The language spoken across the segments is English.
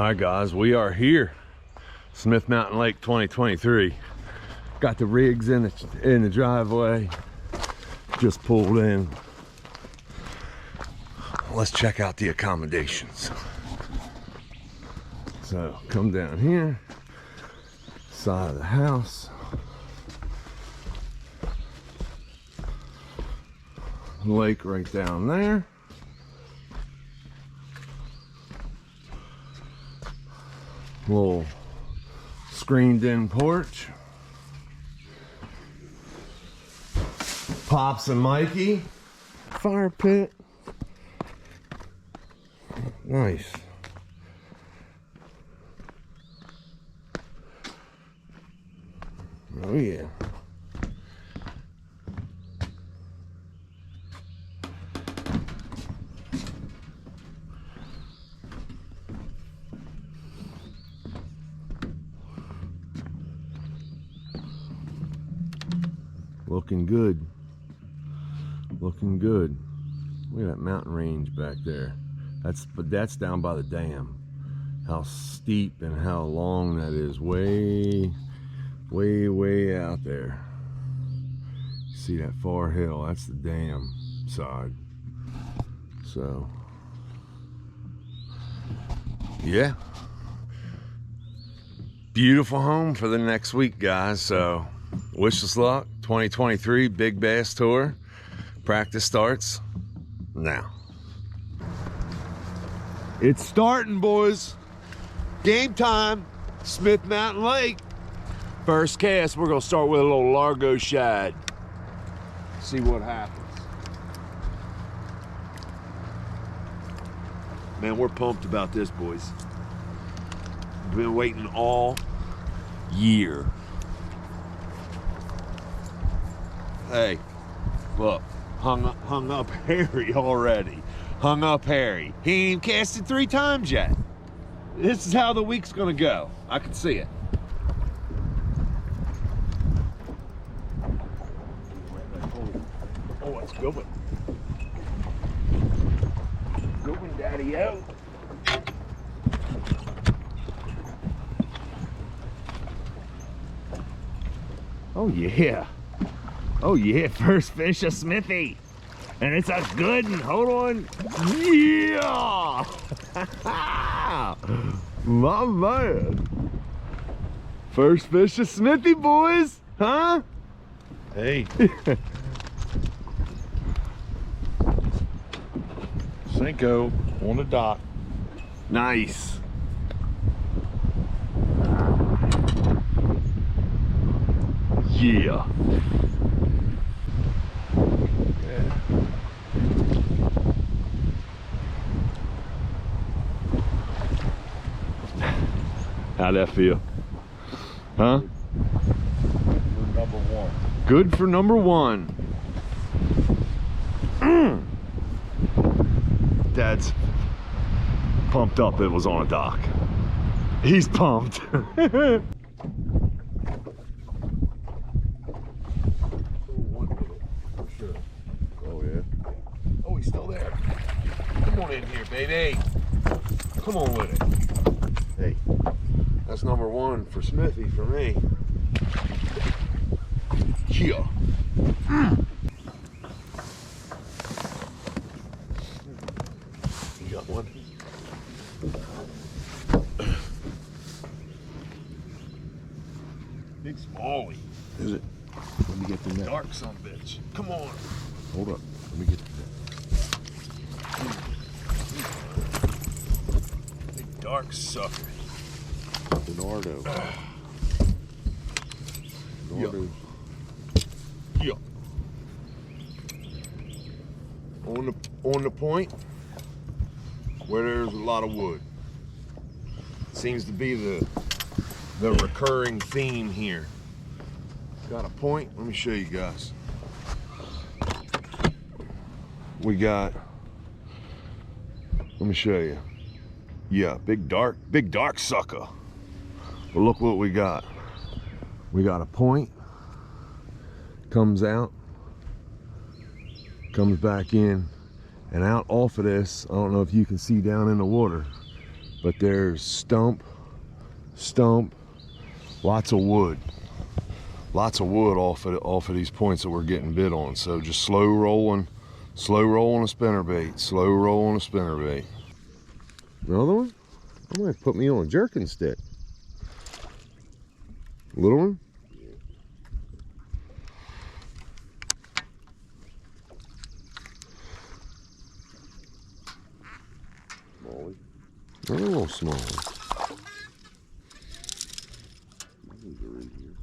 All right, guys, we are here. Smith Mountain Lake 2023. Got the rigs in the driveway. Just pulled in. Let's check out the accommodations. So come down here, side of the house. Lake right down there. Little screened in porch. Pops and Mikey. Fire pit. Nice. Oh yeah. Looking good. Looking good. Look at that mountain range back there. That's down by the dam. How steep and how long that is. Way out there. You see that far hill? That's the dam side. So yeah, beautiful home for the next week, guys. So wish us luck. 2023 Big Bass Tour. Practice starts now. It's starting, boys. Game time. Smith Mountain Lake. First cast, we're gonna start with a little Largo shad. See what happens. Man, we're pumped about this, boys. We've been waiting all year. Hey, look, hung up Harry already. Hung up Harry. He ain't even casted 3 times yet. This is how the week's gonna go. I can see it. Oh, it's good one. Good one, Daddy-o. Oh yeah. Oh yeah, first fish of Smithy. And it's a good one. Hold on. Yeah! My man. First fish of Smithy, boys. Huh? Hey. Cinco on the dock. Nice. Yeah. How'd that feel? Huh? We're number one. Good for number one. Dad's pumped up it was on a dock. He's pumped. Oh yeah. Oh, he's still there. Come on in here, baby. Come on with it. Hey, that's number one for Smithy for me. Yeah. You got one? Big smallie. Is it? Let me get the net. Dark son of a bitch. Come on. Hold up. Let me get the net. Big dark sucker. Bernardo. Bernardo. Yeah. On the point where there's a lot of wood. Seems to be the recurring theme here. Got a point. Let me show you guys. We got. Let me show you. Yeah, big dark sucker. But look what we got. We got a point. Comes out. Comes back in. And out off of this, I don't know if you can see down in the water, but there's stump, lots of wood off of these points that we're getting bit on. So just slow rolling a spinnerbait, slow rolling a spinnerbait. Another one? I might put me on a jerking stick. Little one? Molly. Another little small one. These are in here.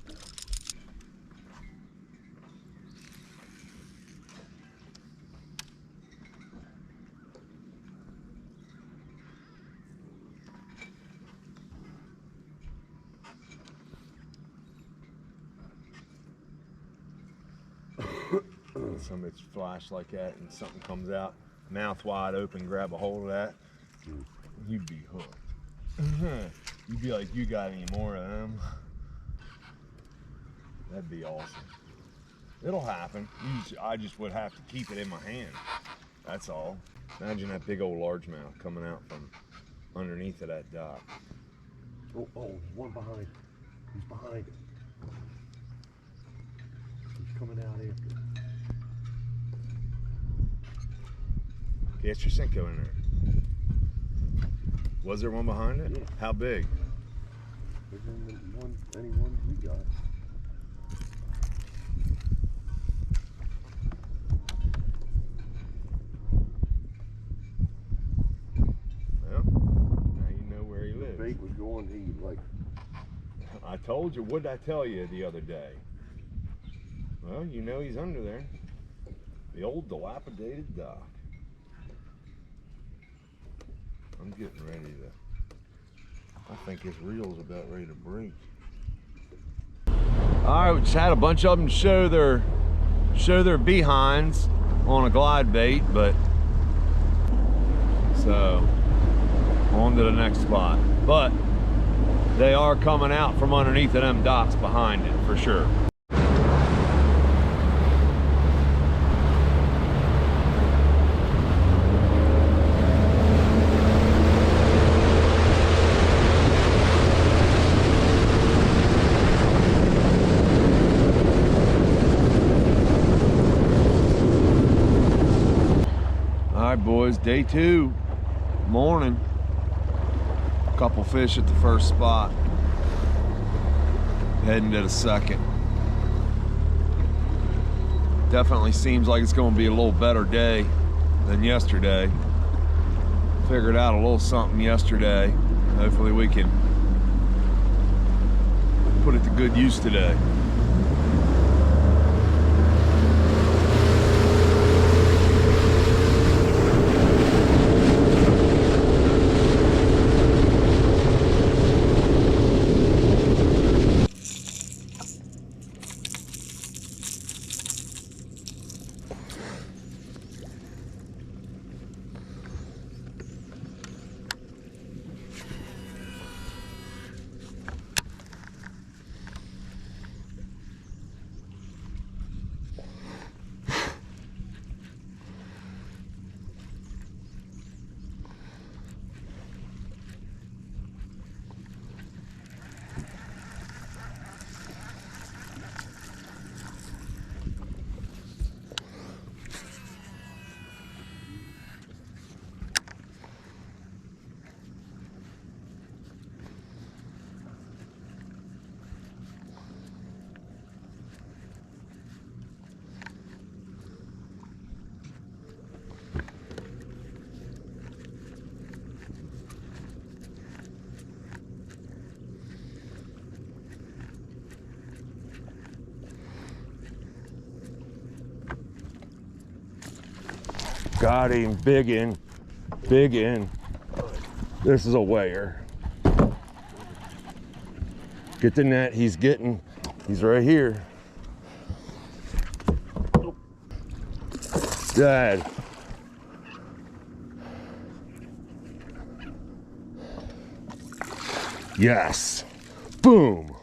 Somebody's flash like that and something comes out, mouth wide open, grab a hold of that, you'd be hooked. You'd be like, you got any more of them? That'd be awesome. It'll happen. I just would have to keep it in my hand. That's all. Imagine that big old largemouth coming out from underneath of that dock. Oh, there's one behind. He's behind it. He's coming out after it. Get your Cinco in there. Was there one behind it? Yeah. How big? Bigger than any one we got. Well, now you know where he lives. The bait was going, he like. I told you, what did I tell you the other day? Well, you know he's under there. The old dilapidated dock. I'm getting ready to, I think his reel's about ready to break. All right, we just had a bunch of them show their behinds on a glide bait, but so on to the next spot. But they are coming out from underneath of them docks behind it for sure. Boys, day 2, morning. Couple fish at the first spot. Heading to the second. Definitely seems like it's going to be a little better day than yesterday. Figured out a little something yesterday. Hopefully we can put it to good use today. Got him, big in. This is a weigher. Get the net, he's right here. Dad. Yes, boom.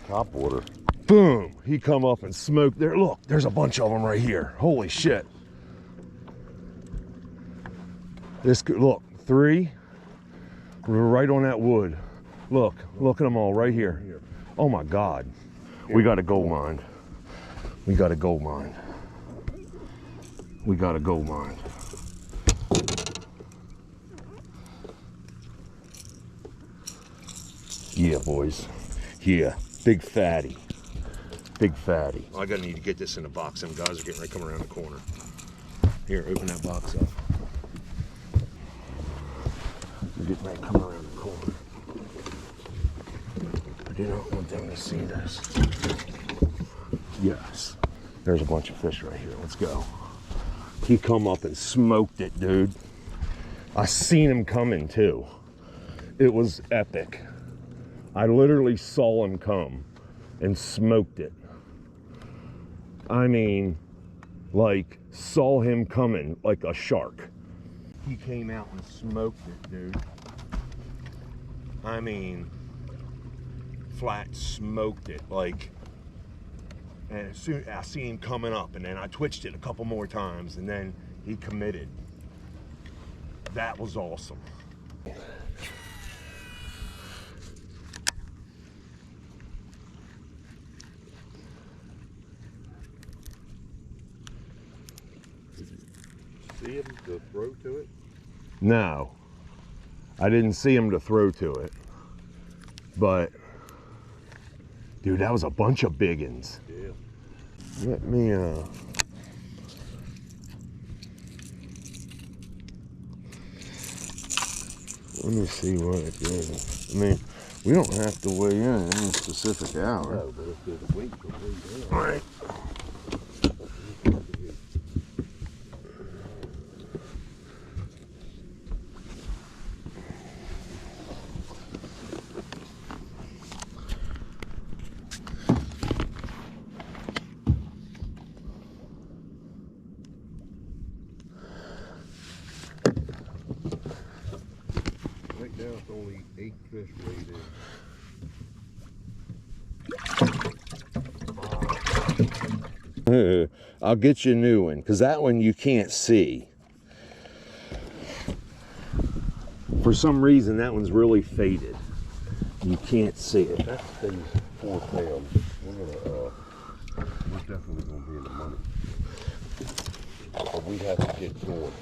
Topwater. Boom, he come up and smoked there. Look, there's a bunch of them right here. Holy shit. This could, look, 3, We're right on that wood. Look at them all right here. Oh my God. We got a gold mine. We got a gold mine. We got a gold mine. Yeah, boys. Yeah, big fatty. Big fatty. I gotta need to get this in a box. Some guys are getting ready to come around the corner. Here, open that box up. We're getting ready to come around the corner. I do not want them to see this. Yes. There's a bunch of fish right here. Let's go. He come up and smoked it, dude. I seen him coming too. It was epic. I literally saw him come and smoked it. I mean, like, saw him coming like a shark. He came out and smoked it, dude. I mean, flat smoked it, like, and as soon I see him coming up, and then I twitched it a couple more times, and then he committed. That was awesome. See him to throw to it? No, I didn't see him to throw to it, but dude, that was a bunch of big uns. Yeah. Let me see what it is. I mean, we don't have to weigh in at any specific hour. No, but if there's a weight, we'll weigh down. All right. Right now it's only 8 fish weighed in. I'll get you a new one, because that one you can't see. For some reason, that one's really faded. You can't see it. That thing's 4 pounds. We're definitely gonna be in the money. But we have to get going.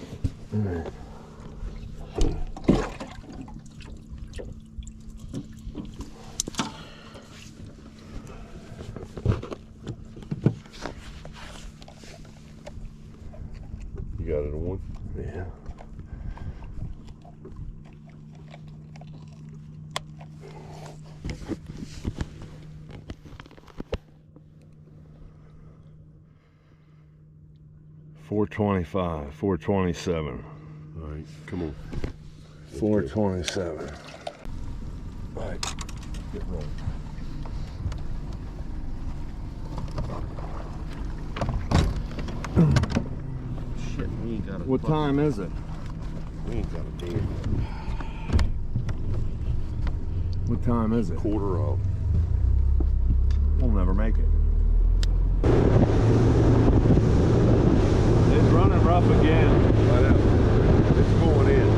You got it on one? Yeah. $425, $427. All right, come on. $427. All right, get rolling. Shit, we ain't got a What time is it? We ain't got a damn What time is it? quarter of. We'll never make it. It's running rough again. Right out. It's going in.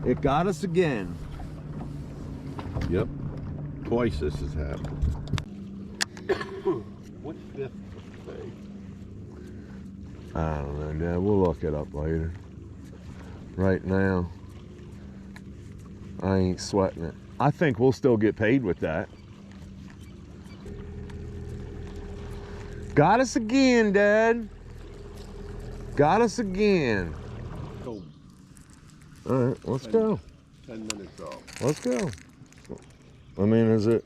It got us again. Yep. Twice this has happened. What's fifth today? I don't know, Dad. We'll look it up later. Right now, I ain't sweating it. I think we'll still get paid with that. Got us again, Dad. Got us again. Oh, All right, let's go. 10 minutes off. Let's go. I mean, is it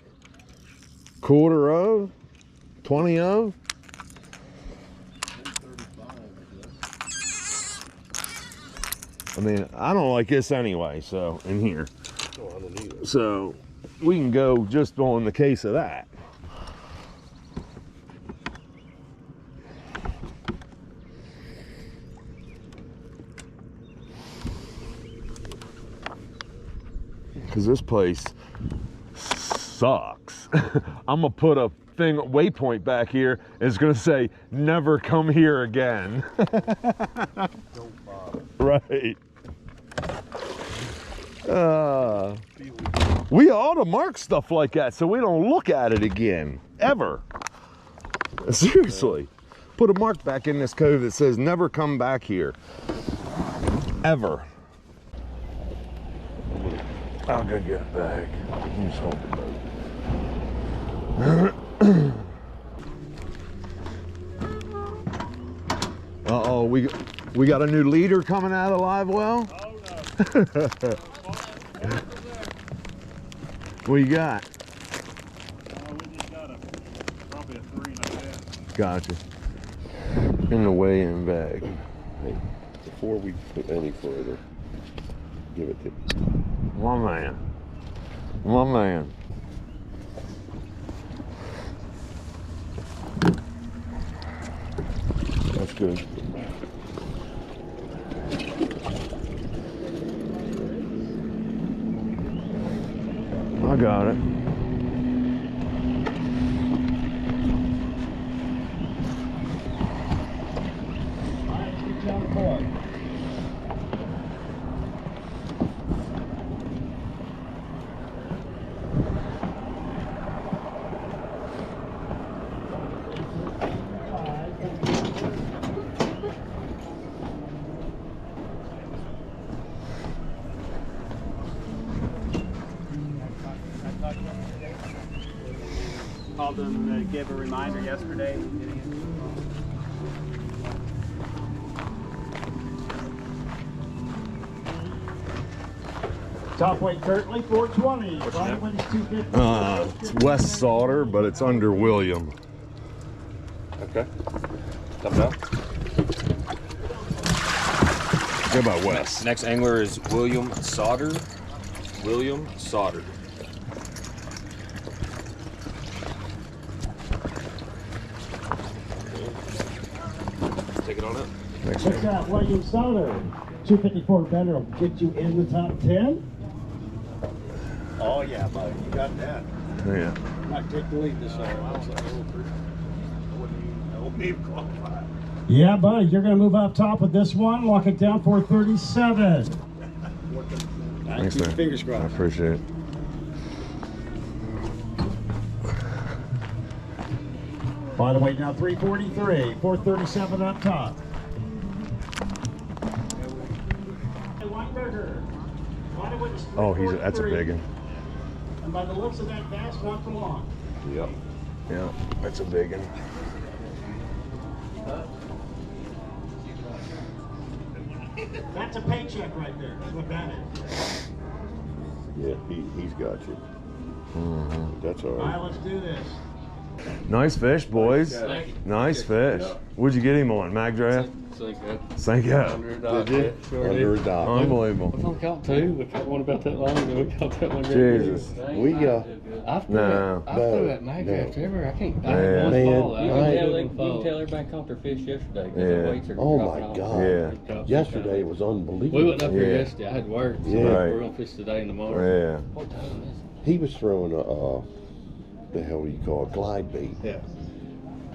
quarter of? 20 of? 10:35, I guess. I mean, I don't like this anyway, so, in here. Oh, I don't either. So, we can go just on the case of that. Because this place sucks. I'm gonna put a thing waypoint back here is going to say, never come here again. Don't bother. Right. We ought to mark stuff like that so we don't look at it again, ever. Seriously. Put a mark back in this cove that says, never come back here. Ever. I'll go get a bag. You just hold the boat. Uh-oh, we got a new leader coming out of live well? Oh, no. What you got? We just got probably a 3.5. Gotcha. In the weigh-in bag. Hey, before we put any further, give it to me. My man. My man. That's good. I got it. Called them to give a reminder yesterday. Top weight currently 420. Bottom weight is 250. It's West Sauter, but it's under William. Okay. Come down. Go by West. Next angler is William Sauter. William Sauter. Take it on up. Check out William Sauter. 254 better will get you in the top 10. Oh yeah, buddy, you got that. Yeah. Might take the lead this time. I wouldn't even qualify. Yeah, buddy, you're going to move up top with this one. Lock it down for 37. Thanks, man. Fingers I crossed. appreciate it. By the way, now 343, 437 up top. Oh, that's a big one. And by the looks of that bass, not for long. Yep. Yeah, that's a big one. That's a paycheck right there. That's what that is. Yeah, he's got you. That's all All right, right. let's do this. Nice fish, boys. Nice fish. What'd you get him on? Mag draft? Thank you. Did you? Under a dock. Unbelievable. We caught two. We caught one about that long ago. We caught that one. Jesus. We I've No. threw that mag draft ever. I can't. I Man. had one Man, fall. I- I You had can one fall. tell everybody caught their fish yesterday because Yeah. the weights are Oh dropping my off. God. Yeah. Yesterday was unbelievable. We went up here Yeah. yesterday. I had work. So Yeah. Right. we're gonna fish today in the morning. Yeah. What time is it? He was throwing a the hell do you call it, glide bait Yeah.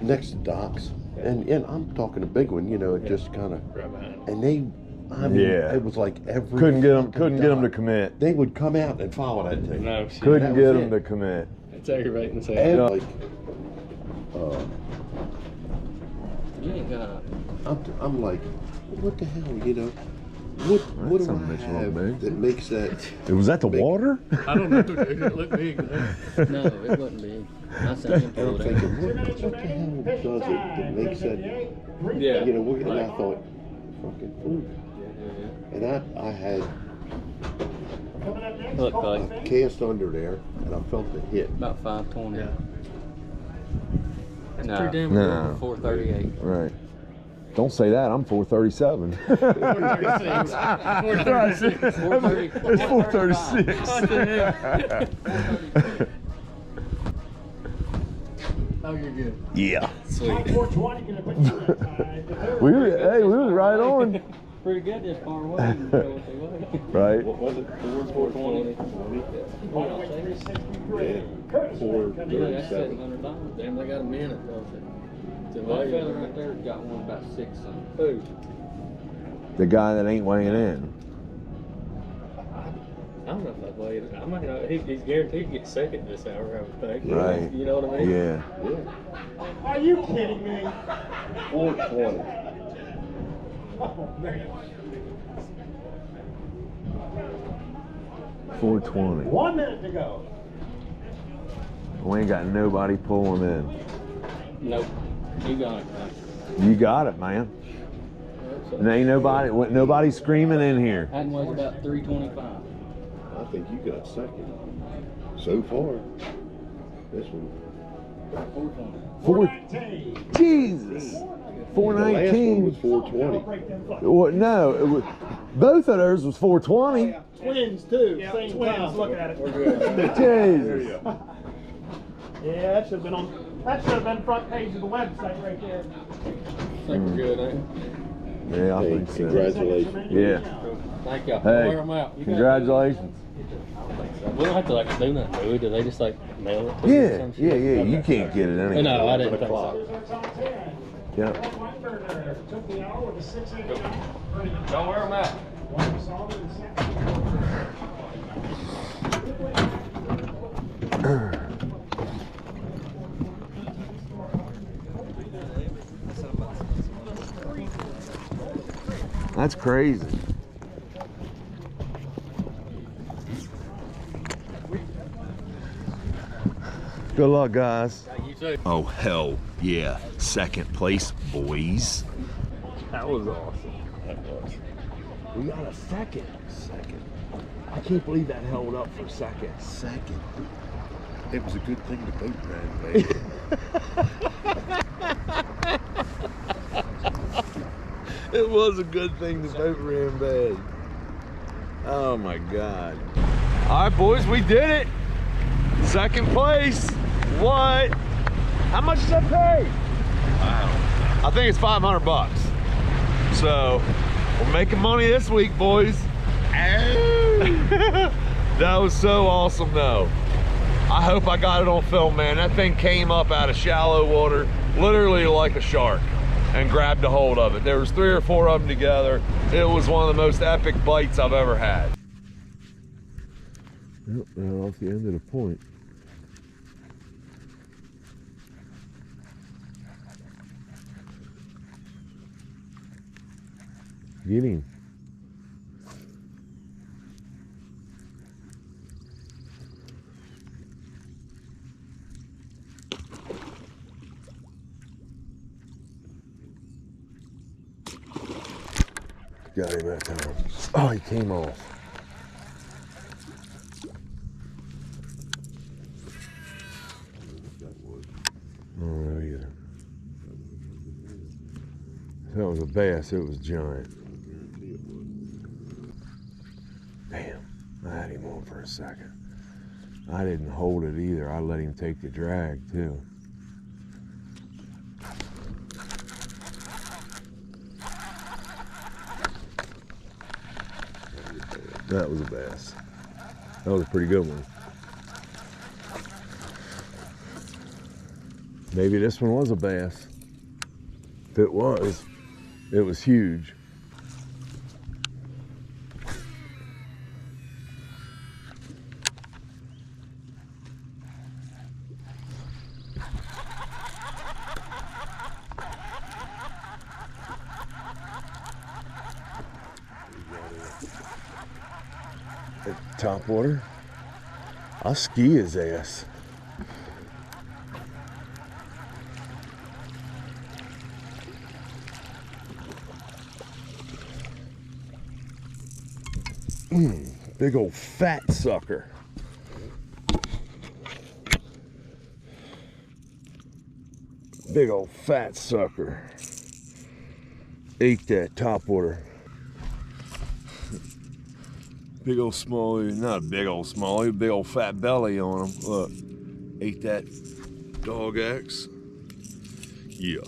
next to docks, and I'm talking a big one, you know, it just kind of, Right behind. and they, I mean, Yeah. it was like every Couldn't get them fucking to dock, commit. They would come out and follow that thing. No shit. Couldn't that get was them it. to commit. It's aggravating as hell. And like, You ain't got a... I'm like, what the hell, you know? What That's do I something that's a little have big. that makes that? Was that the water? I don't know, dude. It looked big. No, it wasn't big. I seen him I'm pull it thinking, out. what the hell does it that makes that? Yeah. You know, and I thought, fucking food. And I had Look, a buddy. cast under there, and I felt the hit. About 520. Yeah. That's No. pretty damn No. good. 438. Right. Don't say that. I'm 437. 436. 436. 430. It's 436. Oh, you're good. Yeah. Sweet. 420 gonna put you at 5. We was right on. pretty good this far away. You can tell what they weigh. Right? What was it? 420. 363. Curtis Four. Bank coming Yeah, in. that's $700. Damn, they got a minute though. That fella right there's got one about 6 something. Who? The guy that ain't weighing in. I don't know if I'd weigh it. I'm not gonna. He's guaranteed to get second this hour, I would think. Right. You know what I mean? Yeah. Are you kidding me? 420. Oh, man. 420. 1 minute to go. We ain't got nobody pulling in. Nope. You got it, man. You got it, man. And ain't nobody screaming in here. That one was about 325. I think you got second. So far. This one. 419. Jesus. The last one 419. was 420. What? No, it was, both of theirs was 420. Twins, too. Yeah, Same twins, time. look at it. Jesus. Yeah, that should have been front page of the website right there. I think we're good, ain't we? Yeah, I Hey, think so. congratulations. Yeah. Thank y'all. Hey, Wear 'em out. You guys- congratulations. We don't have to like do nothing, do we? Do they just like mail it to you or Yeah, some shit? yeah, yeah. You Okay. can't get it anyway. No, I didn't think so. Here's our top 10. Yep. Red Weinberger took the hour with a 689. Don't wear them out. One solid in second. That's crazy. Good luck, guys. You too. Oh, hell yeah. Second place, boys. That was awesome. We got a second. I can't believe that held up for second. Second. It was a good thing the boat ran, baby. It was a good thing the boat ran bad. Oh my God. All right, boys, we did it. Second place. What? How much does that pay? I think it's 500 bucks. So we're making money this week, boys. That was so awesome though. I hope I got it on film, man. That thing came up out of shallow water, literally like a shark, and grabbed a hold of it. There was 3 or 4 of them together. It was one of the most epic bites I've ever had. Yep, we're off the end of the point. Get him. Got him that time. Oh, he came off. I don't know either. If that was a bass, it was giant. Damn, I had him on for a second. I didn't hold it either. I let him take the drag too. That was a bass. That was a pretty good one. Maybe this one was a bass. If it was huge. Topwater. I'll ski his ass. Big old fat sucker. Big old fat sucker. Ate that topwater. Big old smallie, not a big old smallie, big old fat belly on him. Look, ate that dog X. Yeah.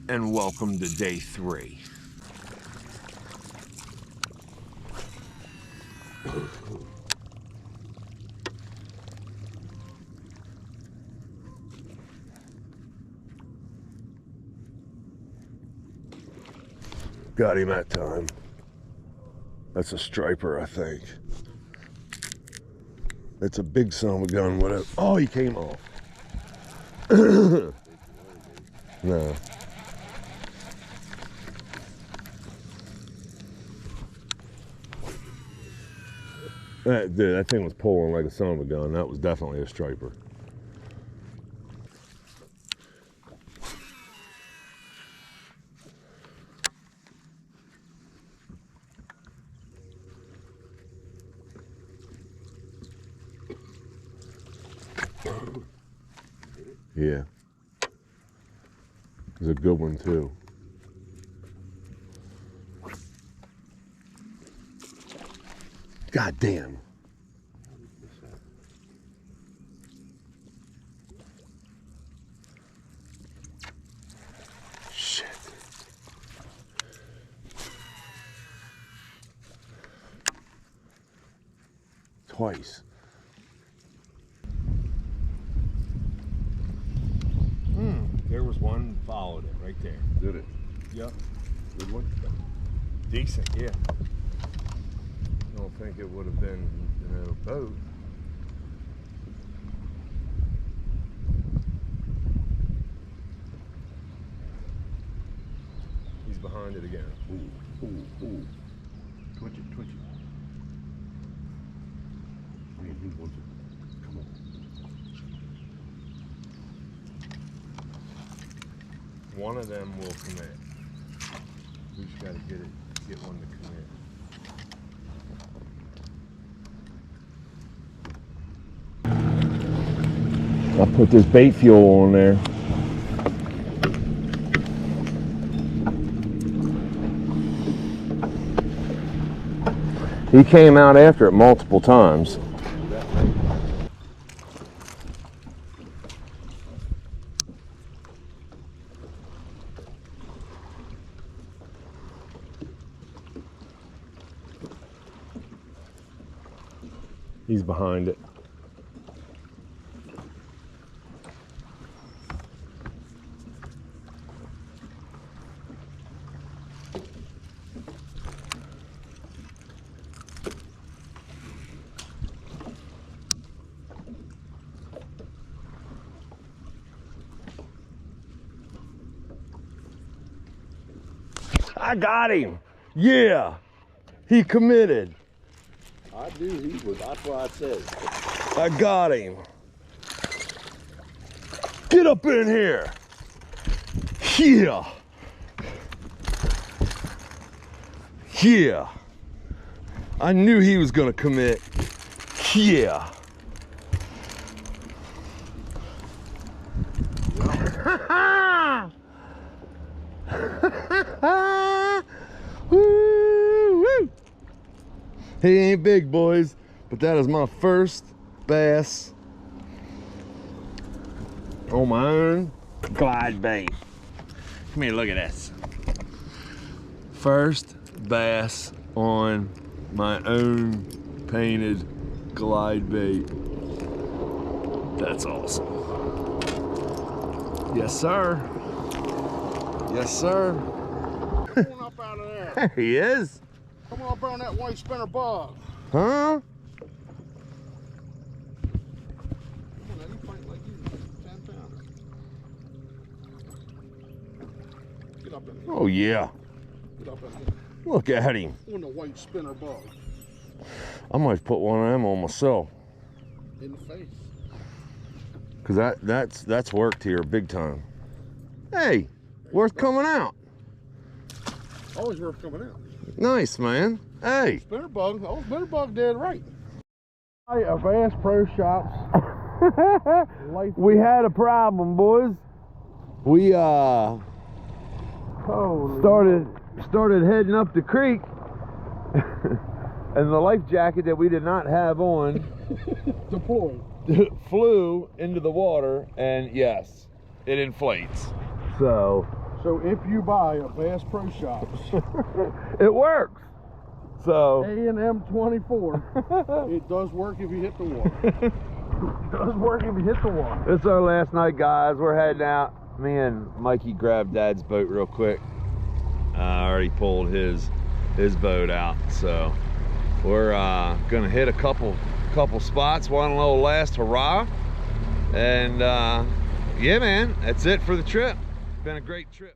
and welcome to day 3. Got him that time. That's a striper, I think. It's a big son of a gun. Whatever. Oh, he came off. No. Dude, that thing was pulling like a son of a gun. That was definitely a striper. Yeah. It's a good one too. God damn. Shit. Twice. There was one, followed it right there. Did it? Yep. Good one? Decent, yeah. I don't think it would have been, a boat. He's behind it again. Ooh, ooh, ooh. Twitch it, twitch it. Man, he wants it. Come on. One of them will commit. We just got to get one to commit. I put this bait fuel on there. He came out after it multiple times. He's behind it. I got him. Yeah, he committed. I knew he was, that's why I said. I got him. Get up in here. Yeah. Yeah. I knew he was gonna commit. Yeah. Woo-woo. He ain't big, boys, but that is my first bass on my own glide bait. Come here, look at this. First bass on my own painted glide bait. That's awesome. Yes, sir. Yes, sir. Come on up out of there. There he is. Come on up on that white spinner bug. Huh? Come on, now, you fight like you 10 pounder. Get up in here. Oh, yeah. Get up in here. Look at him. On the white spinner bug. I might put one of them on myself. In the face. Cause that's worked here big time. Hey, worth coming out. Always worth coming out. Nice, man. Hey. Spinner bug. Oh, spinner bug did right. A Bass Pro Shops. We had a problem, boys. We started heading up the creek, and the life jacket that we did not have on Deployed. flew into the water, and yes, it inflates. So So if you buy a Bass Pro Shops It works. So A&M 24, it does work if you hit the water. It does work if you hit the water. it's our last night, guys. We're heading out. Me and Mikey grabbed Dad's boat real quick. I already pulled his boat out, so we're gonna hit a couple spots. One little last hurrah, and yeah, man, that's it for the trip. It's been a great trip.